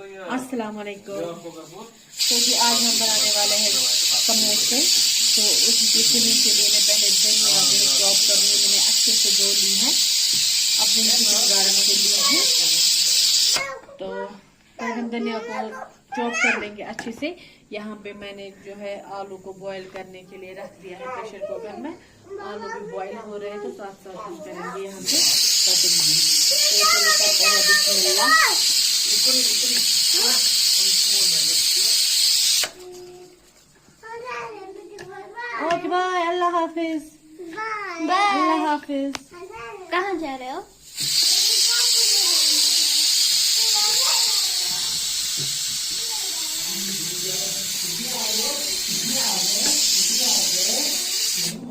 अस्सलाम वालेकुम। तो जी आज हम बनाने वाले हैं समोसे। तो उसकी फिलिंग के लिए मैं पहले धनिया को चॉप कर रही हूँ। मैंने अच्छे से धो ली है, अपने किचन गार्डन के लिए है। तो फिर हम धनिया को चॉप कर लेंगे अच्छे से। यहाँ पे मैंने जो है आलू को बॉईल करने के लिए रख दिया है प्रेशर कुकर में। आलू भी बॉईल हो रहे हैं तो साथ साथ हम करेंगे यहाँ पे कटिंग। तो चलो करते हैं बिस्मिल्लाह। ओके बाय, अल्लाह हाफिज। बाय, अल्लाह हाफिज। कहाँ जा रहे हो?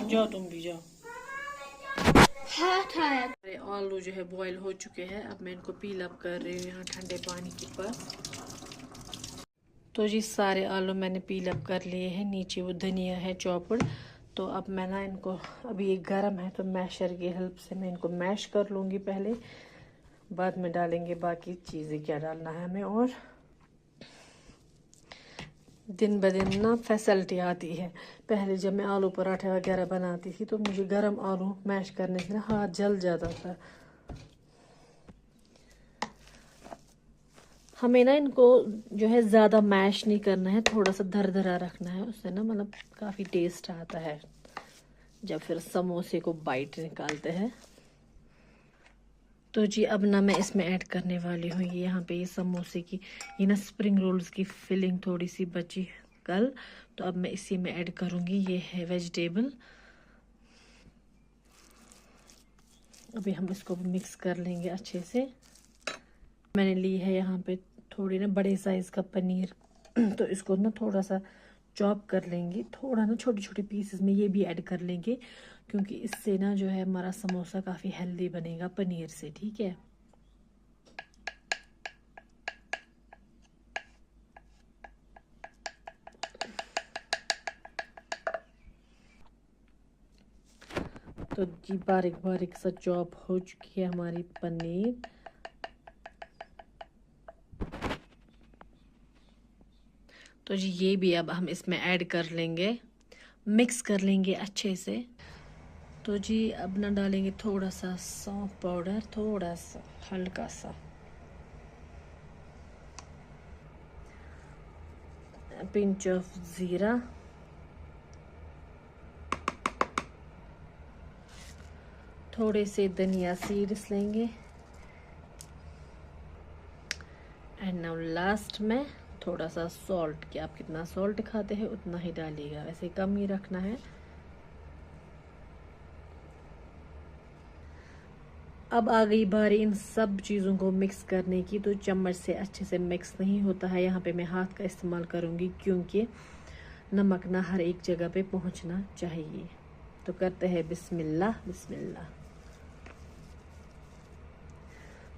जाओ तुम भी जाओ। अरे आलू जो है बॉईल हो चुके हैं। अब मैं इनको पील अप कर रही हूँ यहाँ ठंडे पानी के पास। तो जी सारे आलू मैंने पील अप कर लिए हैं। नीचे वो धनिया है चॉप्ड। तो अब मैं ना इनको, अभी ये गर्म है तो मैशर की हेल्प से मैं इनको मैश कर लूँगी पहले, बाद में डालेंगे बाकी चीज़ें क्या डालना है हमें। और दिन ब दिन ना फैसिलिटी आती है। पहले जब मैं आलू पराठे वगैरह बनाती थी तो मुझे गर्म आलू मैश करने से ना हाथ जल जाता था। हमें ना इनको जो है ज़्यादा मैश नहीं करना है, थोड़ा सा दरदरा रखना है। उससे ना मतलब काफ़ी टेस्ट आता है जब फिर समोसे को बाइट निकालते हैं। तो जी अब ना मैं इसमें ऐड करने वाली हूँ ये यहाँ पे ये समोसे की, ये ना स्प्रिंग रोल्स की फिलिंग थोड़ी सी बची कल, तो अब मैं इसी में ऐड करूँगी। ये है वेजिटेबल। अभी हम इसको मिक्स कर लेंगे अच्छे से। मैंने ली है यहाँ पे थोड़ी ना बड़े साइज़ का पनीर, तो इसको ना थोड़ा सा चॉप कर लेंगे, थोड़ा ना छोटी छोटी पीसेस में ये भी ऐड कर लेंगे, क्योंकि इससे ना जो है हमारा समोसा काफ़ी हेल्दी बनेगा पनीर से। ठीक है, तो जी बारीक बारीक सा चॉप हो चुकी है हमारी पनीर। तो जी ये भी अब हम इसमें ऐड कर लेंगे, मिक्स कर लेंगे अच्छे से। तो जी अब ना डालेंगे थोड़ा सा सौंफ पाउडर, थोड़ा सा हल्का सा, पिंच ऑफ जीरा, थोड़े से धनिया सीड्स लेंगे, एंड नाउ लास्ट में थोड़ा सा सॉल्ट। कि आप कितना सॉल्ट खाते हैं उतना ही डालिएगा, वैसे कम ही रखना है। अब आ गई बारी इन सब चीज़ों को मिक्स करने की। तो चम्मच से अच्छे से मिक्स नहीं होता है, यहाँ पे मैं हाथ का इस्तेमाल करूँगी क्योंकि नमक ना हर एक जगह पे पहुँचना चाहिए। तो करते हैं बिस्मिल्लाह बिस्मिल्लाह।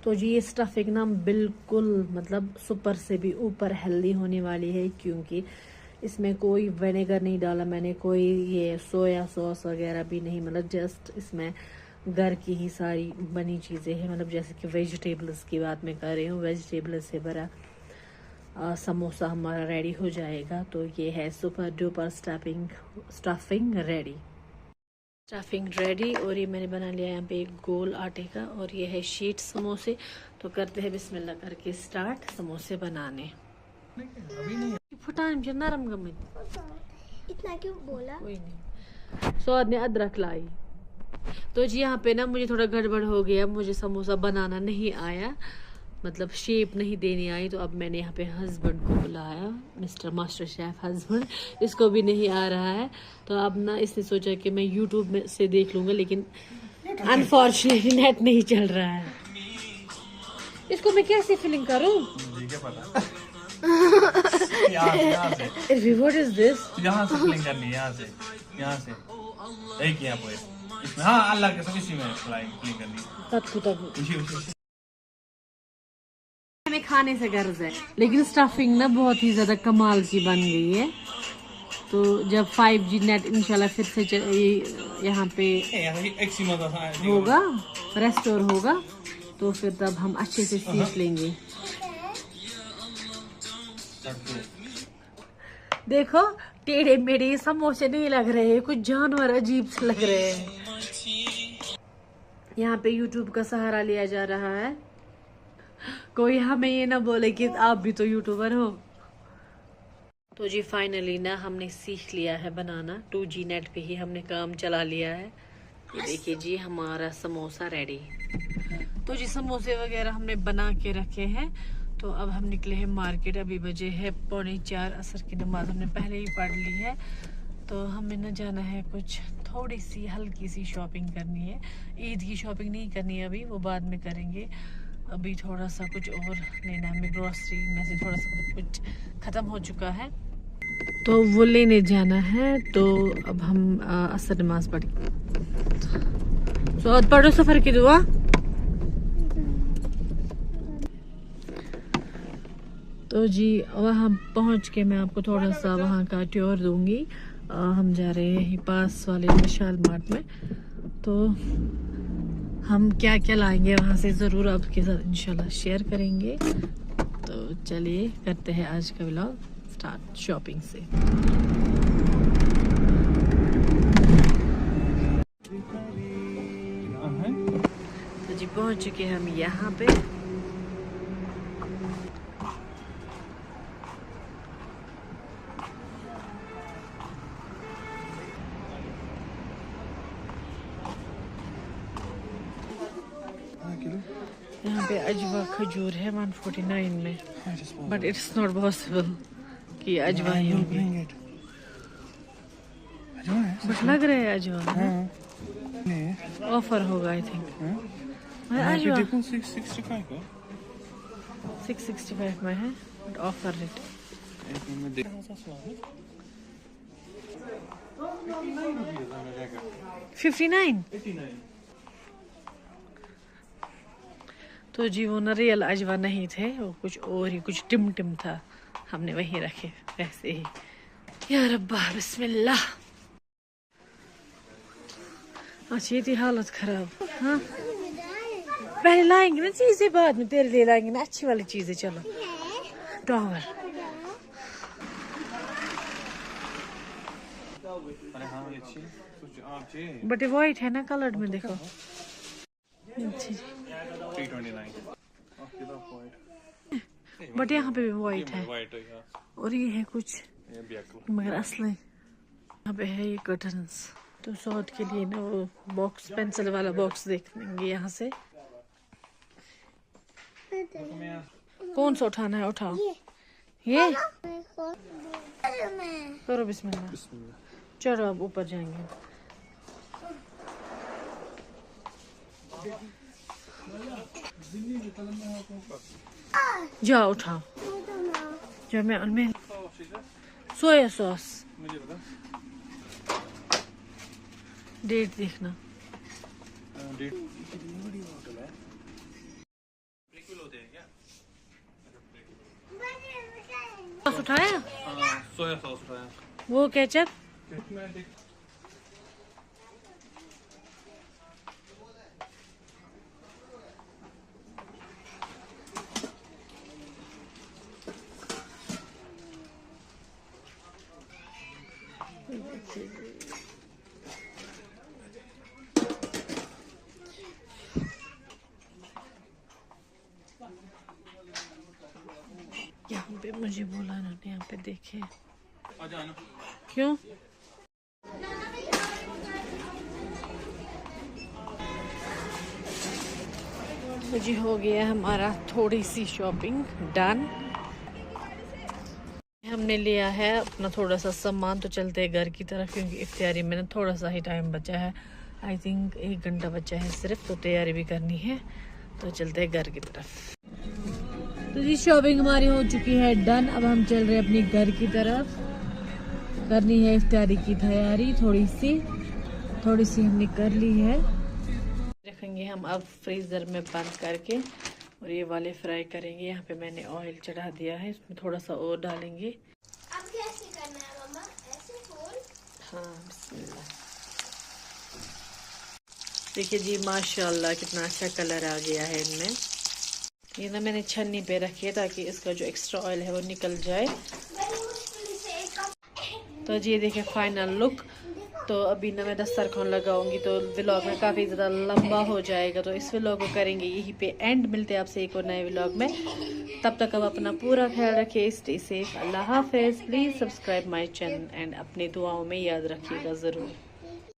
तो जी ये स्टफिंग ना बिल्कुल मतलब सुपर से भी ऊपर हेल्दी होने वाली है, क्योंकि इसमें कोई विनेगर नहीं डाला मैंने, कोई ये सोया सॉस वगैरह भी नहीं, मतलब जस्ट इसमें घर की ही सारी बनी चीज़ें हैं। मतलब जैसे कि वेजिटेबल्स की बात मैं कर रही हूँ, वेजिटेबल्स से भरा समोसा हमारा रेडी हो जाएगा। तो ये है super duper stuffing ready. Stuffing ready. और ये मैंने बना लिया यहाँ पे एक गोल आटे का, और ये है शीट समोसे। तो करते हैं बिस्मिल्लाह करके स्टार्ट समोसे बनाने। फुटान मुझे नरम गमित इतना क्यों बोला? कोई नहीं, स्वाद ने अदरक लाई। तो जी यहाँ पे ना मुझे थोड़ा गड़बड़ हो गया, मुझे समोसा बनाना नहीं आया, मतलब शेप नहीं देनी आई। तो अब मैंने यहाँ पे हस्बैंड को बुलाया, मिस्टर मास्टर शेफ हस्बैंड, इसको भी नहीं आ रहा है। तो अब ना इसने सोचा कि मैं यूट्यूब में से देख लूँगा, लेकिन अनफॉर्चुनेटली नेट नहीं चल रहा है। इसको मैं कैसे फिलिंग करूँ? मुझे क्या पता। What is this? यहाँ से फिलिंग करनी है, यहाँ से एक यहाँ पे इसमें, हाँ अल्लाह के सब इसी में फिलिंग करनी है। हमें खाने से गर्ज है, लेकिन स्टफिंग ना बहुत ही ज्यादा कमाल की बन गई है। तो जब 5G नेट इंशाल्लाह फिर से यहाँ पे होगा, रेस्टोर होगा, तो फिर तब हम अच्छे से सीख लेंगे। देखो टेढ़े मेढ़े समोसे नहीं लग रहे, कुछ जानवर अजीब से लग रहे हैं। यहाँ पे YouTube का सहारा लिया जा रहा है, कोई हमें ये ना बोले कि आप भी तो यूट्यूबर हो। तो जी फाइनली ना हमने सीख लिया है बनाना, 2G नेट पे ही हमने काम चला लिया है। ये देखिए जी हमारा समोसा रेडी। तो जी समोसे वगैरह हमने बना के रखे हैं। तो अब हम निकले हैं मार्केट। अभी बजे है 3:45, असर की नमाज हमने पहले ही पढ़ ली है। तो हमें न जाना है, कुछ थोड़ी सी हल्की सी शॉपिंग करनी है। ईद की शॉपिंग नहीं करनी है अभी, वो बाद में करेंगे। अभी थोड़ा सा कुछ और लेना है हमें, ग्रोसरी में से थोड़ा सा कुछ ख़त्म हो चुका है तो वो लेने जाना है। तो अब हम असर नमाज पढ़ तो पढ़ो सफ़र की दुआ। तो जी वहाँ पहुँच के मैं आपको थोड़ा सा वहाँ का टूर दूंगी। हम जा रहे हैं पास वाले विशाल मार्ट में, तो हम क्या क्या लाएंगे वहाँ से ज़रूर आपके साथ इंशाल्लाह शेयर करेंगे। तो चलिए करते हैं आज का व्लॉग स्टार्ट शॉपिंग से। तो जी पहुँच चुके हम यहाँ पे। यहाँ पे अजवा खजूर है 149 में, बट इट्स नॉट पॉसिबल कि अजवा ही होगी, बट लग रहा है अजवा ऑफर होगा आई थिंक। अजवा 665 में है बट ऑफर रेट 59। तो जी वो ना रियल अजवा नहीं थे, वो कुछ और ही, कुछ टिम टिम था, हमने वही रखे वैसे ही। या रब्बा बिस्मिल्लाह। अच्छा ये थी हालत खराब। हाँ पहले लाएंगे ना चीजें, बाद में तेरे लिए लाएंगे ना अच्छी वाली चीजें। चलो टॉवल। बट वाइट है ना कलर्ड में, देखो। बट यहाँ पे भी वाइट है और ये है कुछ मगर असली। यहाँ पे है ये कर्टन्स। तो शॉर्ट के लिए ना वो बॉक्स, पेंसिल वाला बॉक्स देख लेंगे यहाँ से। कौन सा उठाना है? उठाओ ये करो बिस्मिल्लाह। चलो अब ऊपर जाएंगे। जाओ उठाओ। जो मैं उनमें सोया सॉस, डेट देखना। सॉस उठाया? सोया सॉस उठाया। वो केचप? यहाँ पे मुझे बोला इन्होंने, यहाँ पे देखे। क्यों? मुझे हो गया हमारा थोड़ी सी शॉपिंग डन। हमने लिया है अपना थोड़ा सा सामान, तो चलते हैं घर की तरफ, क्योंकि इफ्तारी में ना थोड़ा सा ही टाइम बचा है। आई थिंक 1 घंटा बचा है सिर्फ, तो तैयारी भी करनी है। तो चलते हैं घर की तरफ। तो जी शॉपिंग हमारी हो चुकी है डन। अब हम चल रहे हैं अपने घर की तरफ, करनी है इफ्तारी की तैयारी। थोड़ी सी हमने कर ली है। रखेंगे हम अब फ्रीजर में बंद करके, और ये वाले फ्राई करेंगे। यहाँ पे मैंने ऑयल चढ़ा दिया है, इसमें थोड़ा सा और डालेंगे। अब कैसे करना है मम्मा? ऐसे फोल्ड? हाँ बिस्मिल्लाह। देखिए जी माशाल्लाह कितना अच्छा कलर आ गया है इनमें। ये ना मैंने छन्नी पे रखे ताकि इसका जो एक्स्ट्रा ऑयल है वो निकल जाए। बड़ी मुश्किल से एक कप तो जी देखें फाइनल लुक। तो अभी ना मैं दस्तरखान लगाऊंगी तो व्लॉग में काफ़ी ज़्यादा लंबा हो जाएगा, तो इस व्लॉग को करेंगे यहीं पे एंड। मिलते हैं आपसे एक और नए व्लॉग में, तब तक आप अपना पूरा ख्याल रखिए। स्टे सेफ, अल्लाह हाफिज़। Please subscribe my channel and अपनी दुआओं में याद रखिएगा ज़रूर।